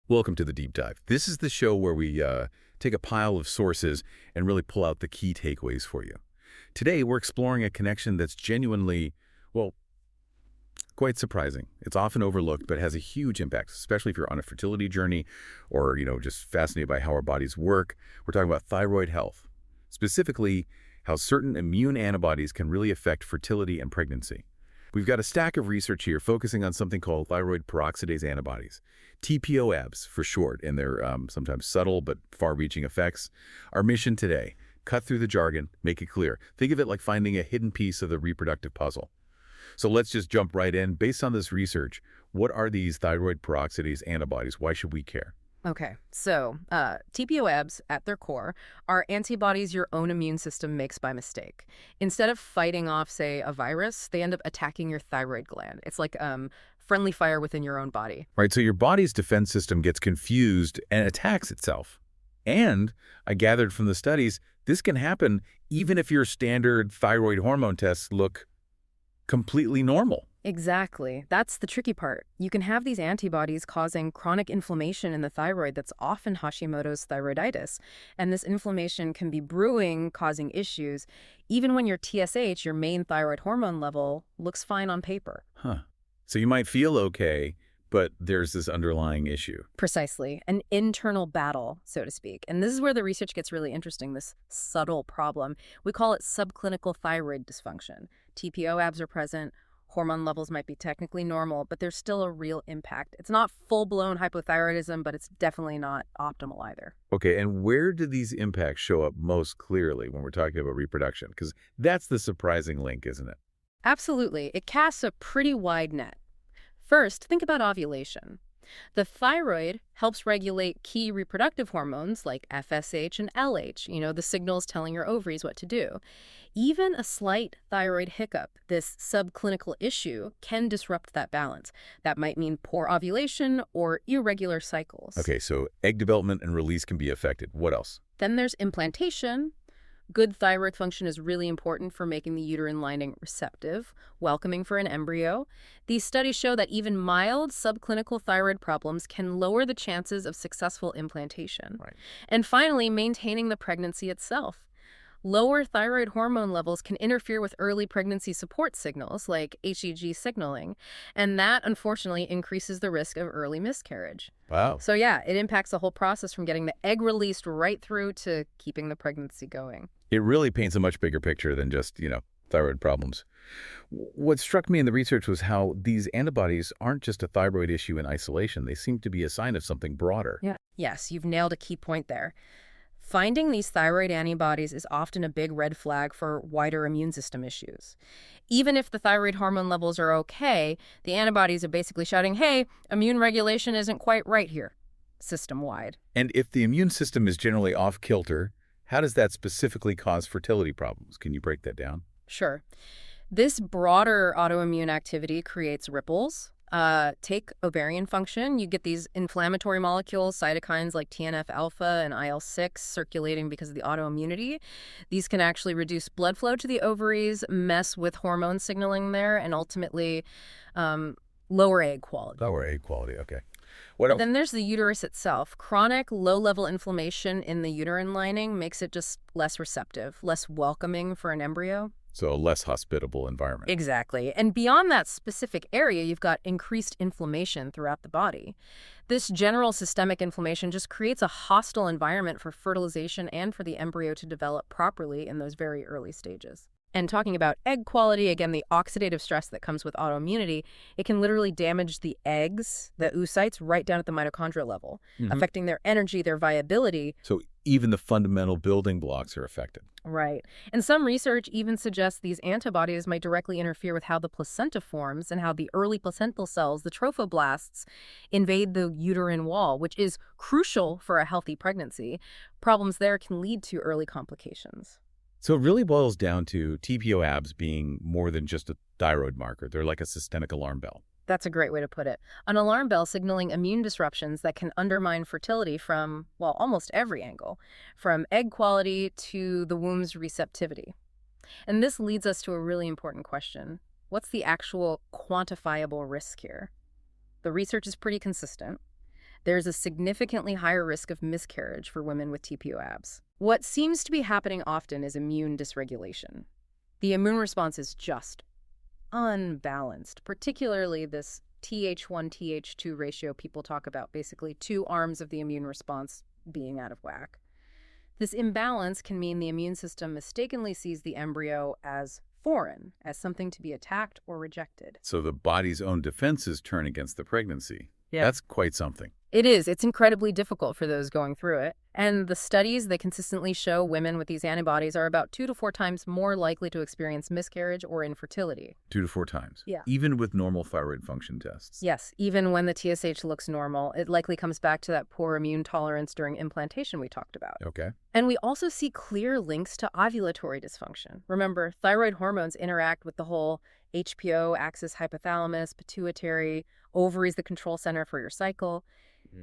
Welcome to the Deep Dive. This is the show where we take a pile of sources and really pull out the key takeaways for you. Today, we're exploring a connection that's genuinely, well, quite surprising. It's often overlooked, but has a huge impact, especially if you're on a fertility journey or, just fascinated by how our bodies work. We're talking about thyroid health, specifically how certain immune antibodies can really affect fertility and pregnancy. We've got a stack of research here focusing on something called thyroid peroxidase antibodies, TPOAbs for short, and their sometimes subtle but far-reaching effects. Our mission today, cut through the jargon, make it clear. Think of it like finding a hidden piece of the reproductive puzzle. So let's just jump right in. Based on this research, what are these thyroid peroxidase antibodies? Why should we care? Okay, so TPOAbs at their core are antibodies your own immune system makes by mistake. Instead of fighting off, say, a virus, they end up attacking your thyroid gland. It's like friendly fire within your own body. Right, so your body's defense system gets confused and attacks itself. And I gathered from the studies, this can happen even if your standard thyroid hormone tests look completely normal. Exactly. That's the tricky part. You can have these antibodies causing chronic inflammation in the thyroid that's often Hashimoto's thyroiditis. And this inflammation can be brewing, causing issues, even when your TSH, your main thyroid hormone level, looks fine on paper. Huh. So you might feel okay, but there's this underlying issue. Precisely. An internal battle, so to speak. And this is where the research gets really interesting, this subtle problem. We call it subclinical thyroid dysfunction. TPOAbs are present. Hormone levels might be technically normal, but there's still a real impact. It's not full-blown hypothyroidism, but it's definitely not optimal either. Okay, and where do these impacts show up most clearly when we're talking about reproduction? Because that's the surprising link, isn't it? Absolutely. It casts a pretty wide net. First, think about ovulation. The thyroid helps regulate key reproductive hormones like FSH and LH, the signals telling your ovaries what to do. Even a slight thyroid hiccup, this subclinical issue, can disrupt that balance. That might mean poor ovulation or irregular cycles. Okay, so egg development and release can be affected. What else? Then there's implantation. Good thyroid function is really important for making the uterine lining receptive, welcoming for an embryo. These studies show that even mild subclinical thyroid problems can lower the chances of successful implantation. Right. And finally, maintaining the pregnancy itself. Lower thyroid hormone levels can interfere with early pregnancy support signals like HCG signaling, and that unfortunately increases the risk of early miscarriage. Wow. So yeah, it impacts the whole process from getting the egg released right through to keeping the pregnancy going. It really paints a much bigger picture than just, thyroid problems. What struck me in the research was how these antibodies aren't just a thyroid issue in isolation. They seem to be a sign of something broader. Yeah. Yes, you've nailed a key point there. Finding these thyroid antibodies is often a big red flag for wider immune system issues. Even if the thyroid hormone levels are okay, the antibodies are basically shouting, hey, immune regulation isn't quite right here, system-wide. And if the immune system is generally off-kilter, how does that specifically cause fertility problems? Can you break that down? Sure. This broader autoimmune activity creates ripples. Take ovarian function. You get these inflammatory molecules, cytokines like TNF-alpha and IL-6 circulating because of the autoimmunity. These can actually reduce blood flow to the ovaries, mess with hormone signaling there, and ultimately lower egg quality. Lower egg quality, okay. What else? Then there's the uterus itself. Chronic, low-level inflammation in the uterine lining makes it just less receptive, less welcoming for an embryo. So a less hospitable environment. Exactly. And beyond that specific area, you've got increased inflammation throughout the body. This general systemic inflammation just creates a hostile environment for fertilization and for the embryo to develop properly in those very early stages. And talking about egg quality, again, the oxidative stress that comes with autoimmunity, it can literally damage the eggs, the oocytes, right down at the mitochondrial level, affecting their energy, their viability. So even the fundamental building blocks are affected. Right. And some research even suggests these antibodies might directly interfere with how the placenta forms and how the early placental cells, the trophoblasts, invade the uterine wall, which is crucial for a healthy pregnancy. Problems there can lead to early complications. So it really boils down to TPOAbs being more than just a thyroid marker. They're like a systemic alarm bell. That's a great way to put it. An alarm bell signaling immune disruptions that can undermine fertility from, well, almost every angle, from egg quality to the womb's receptivity. And this leads us to a really important question. What's the actual quantifiable risk here? The research is pretty consistent. there's a significantly higher risk of miscarriage for women with TPOAbs. What seems to be happening often is immune dysregulation. The immune response is just unbalanced, particularly this Th1-Th2 ratio people talk about, basically two arms of the immune response being out of whack. This imbalance can mean the immune system mistakenly sees the embryo as foreign, as something to be attacked or rejected. So the body's own defenses turn against the pregnancy. Yeah. That's quite something. It is. It's incredibly difficult for those going through it. And the studies that consistently show women with these antibodies are about 2 to 4 times more likely to experience miscarriage or infertility. 2 to 4 times? Yeah. Even with normal thyroid function tests? Yes. Even when the TSH looks normal, it likely comes back to that poor immune tolerance during implantation we talked about. Okay. And we also see clear links to ovulatory dysfunction. Remember, thyroid hormones interact with the whole HPO axis, hypothalamus, pituitary, ovaries, the control center for your cycle.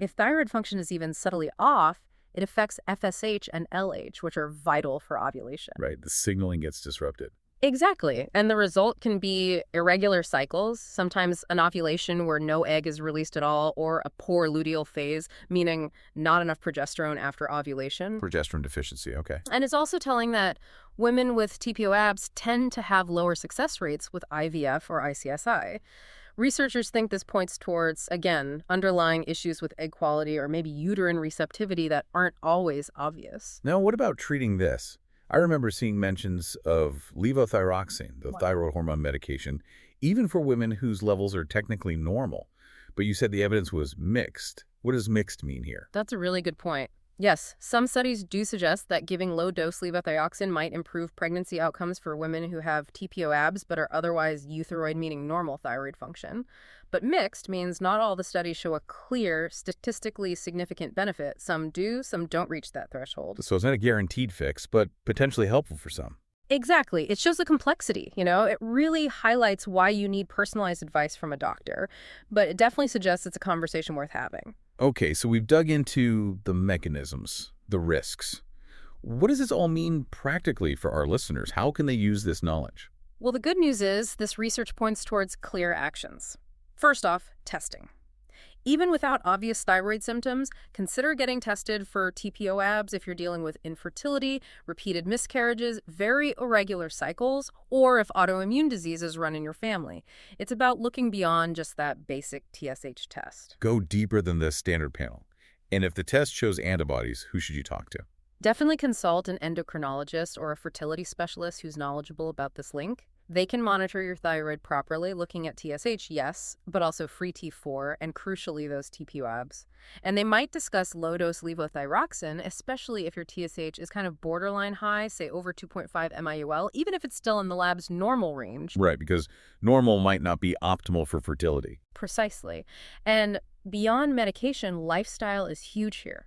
If thyroid function is even subtly off, it affects FSH and LH, which are vital for ovulation. Right. The signaling gets disrupted. Exactly. And the result can be irregular cycles, sometimes an ovulation where no egg is released at all, or a poor luteal phase, meaning not enough progesterone after ovulation. Progesterone deficiency. Okay. And it's also telling that women with TPOAbs tend to have lower success rates with IVF or ICSI. Researchers think this points towards, again, underlying issues with egg quality or maybe uterine receptivity that aren't always obvious. Now, what about treating this? I remember seeing mentions of levothyroxine, the thyroid hormone medication, even for women whose levels are technically normal. But you said the evidence was mixed. What does mixed mean here? That's a really good point. Yes, some studies do suggest that giving low-dose levothyroxine might improve pregnancy outcomes for women who have TPOAbs but are otherwise euthyroid, meaning normal thyroid function. But mixed means not all the studies show a clear, statistically significant benefit. Some do, some don't reach that threshold. So it's not a guaranteed fix, but potentially helpful for some. Exactly. It shows the complexity, It really highlights why you need personalized advice from a doctor, but it definitely suggests it's a conversation worth having. Okay, so we've dug into the mechanisms, the risks. What does this all mean practically for our listeners? How can they use this knowledge? Well, the good news is this research points towards clear actions. First off, testing. Even without obvious thyroid symptoms, consider getting tested for TPOAbs if you're dealing with infertility, repeated miscarriages, very irregular cycles, or if autoimmune diseases run in your family. It's about looking beyond just that basic TSH test. Go deeper than the standard panel. And if the test shows antibodies, who should you talk to? Definitely consult an endocrinologist or a fertility specialist who's knowledgeable about this link. They can monitor your thyroid properly, looking at TSH, yes, but also free T4 and, crucially, those TPOAbs. And they might discuss low-dose levothyroxine, especially if your TSH is kind of borderline high, say over 2.5 MIUL, even if it's still in the lab's normal range. Right, because normal might not be optimal for fertility. Precisely. And beyond medication, lifestyle is huge here.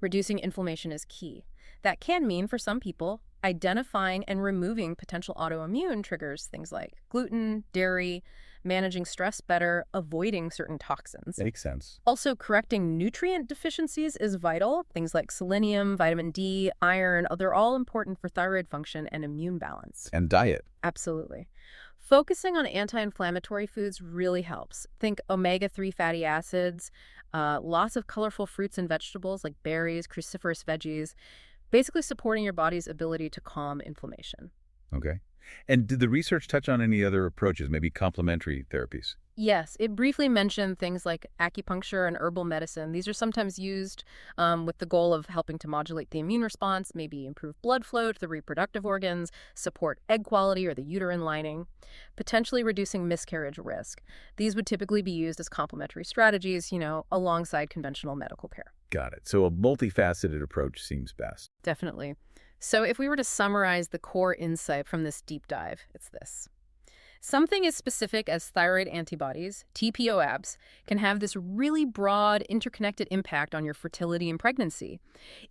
Reducing inflammation is key. That can mean, for some people, identifying and removing potential autoimmune triggers, things like gluten, dairy, managing stress better, avoiding certain toxins. Makes sense. Also, correcting nutrient deficiencies is vital. Things like selenium, vitamin D, iron, they're all important for thyroid function and immune balance. And diet. Absolutely. Focusing on anti-inflammatory foods really helps. Think omega-3 fatty acids, lots of colorful fruits and vegetables like berries, cruciferous veggies, basically supporting your body's ability to calm inflammation. Okay. And did the research touch on any other approaches, maybe complementary therapies? Yes, it briefly mentioned things like acupuncture and herbal medicine. These are sometimes used with the goal of helping to modulate the immune response, maybe improve blood flow to the reproductive organs, support egg quality or the uterine lining, potentially reducing miscarriage risk. These would typically be used as complementary strategies, alongside conventional medical care. Got it. So a multifaceted approach seems best. Definitely. So if we were to summarize the core insight from this deep dive, it's this. Something as specific as thyroid antibodies, TPOAbs, can have this really broad, interconnected impact on your fertility and pregnancy.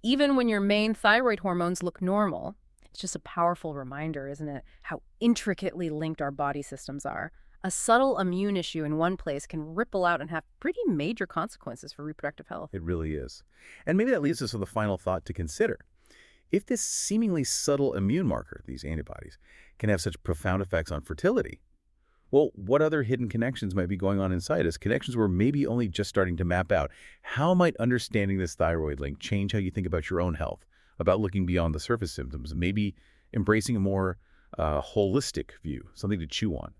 Even when your main thyroid hormones look normal, it's just a powerful reminder, isn't it, how intricately linked our body systems are. A subtle immune issue in one place can ripple out and have pretty major consequences for reproductive health. It really is. And maybe that leaves us with a final thought to consider. If this seemingly subtle immune marker, these antibodies, can have such profound effects on fertility, Well, what other hidden connections might be going on inside us? Connections we're maybe only just starting to map out. How might understanding this thyroid link change how you think about your own health, about looking beyond the surface symptoms, maybe embracing a more holistic view, something to chew on?